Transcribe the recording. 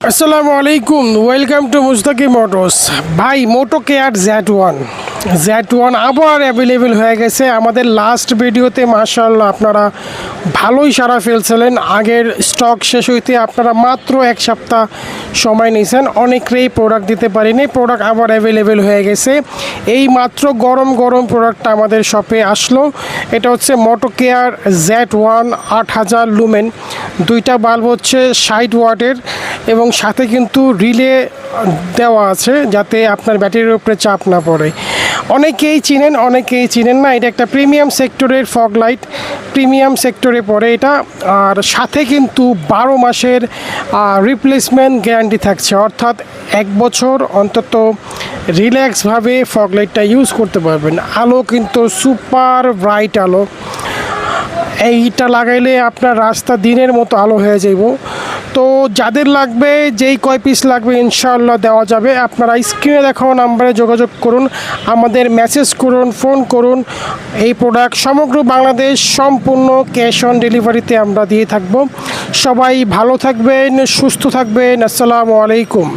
আসসালামু আলাইকুম, welcome to মুস্তাকি motors. ভাই, মোটো কেয়ার Z1 আবার অ্যাভেলেবেল হয়ে গেছে। আমাদের লাস্ট ভিডিওতে মাশাআল্লাহ আপনারা ভালোই সাড়া ফেলছিলেন। আগের স্টক শেষ হইতে আপনারা মাত্র এক সপ্তাহ সময় নিয়েছেন, অনেকেই প্রোডাক্ট দিতে পারিনি। প্রোডাক্ট আবার অ্যাভেলেবেল হয়ে গেছে। এই মাত্র গরম গরম প্রোডাক্টটা আমাদের শপে আসলো। এটা হচ্ছে মোটো কেয়ার Z1 8000 লুমেন, দুইটা বাল্ব হচ্ছে 60 ওয়াটের এবং সাথে কিন্তু রিলে দেওয়া আছে যাতে আপনার ব্যাটারির উপরে চাপ না পড়ে। অনেকেই চিনেন না। এটা একটা প্রিমিয়াম সেক্টরের ফগ লাইট, প্রিমিয়াম সেক্টরে পড়ে এটা। আর সাথে কিন্তু 12 মাসের রিপ্লেসমেন্ট গ্যারান্টি থাকছে, অর্থাৎ 1 বছর অন্তত রিল্যাক্সভাবে ফগ লাইটটা ইউজ করতে পারবেন। আলো কিন্তু সুপার ব্রাইট আলো, এইটা লাগাইলে আপনার রাস্তা দিনের মতো আলো হয়ে যাব। তো যাদের লাগবে, যেই কয় পিস লাগবে ইনশাআল্লাহ দেওয়া যাবে। আপনারা স্ক্রিনে দেখানো নাম্বারে যোগাযোগ করুন, আমাদের মেসেজ করুন, ফোন করুন। এই প্রোডাক্ট সমগ্র বাংলাদেশ সম্পূর্ণ ক্যাশ অন ডেলিভারিতে আমরা দিয়ে থাকব। সবাই ভালো থাকবেন, সুস্থ থাকবেন। আসসালামু আলাইকুম।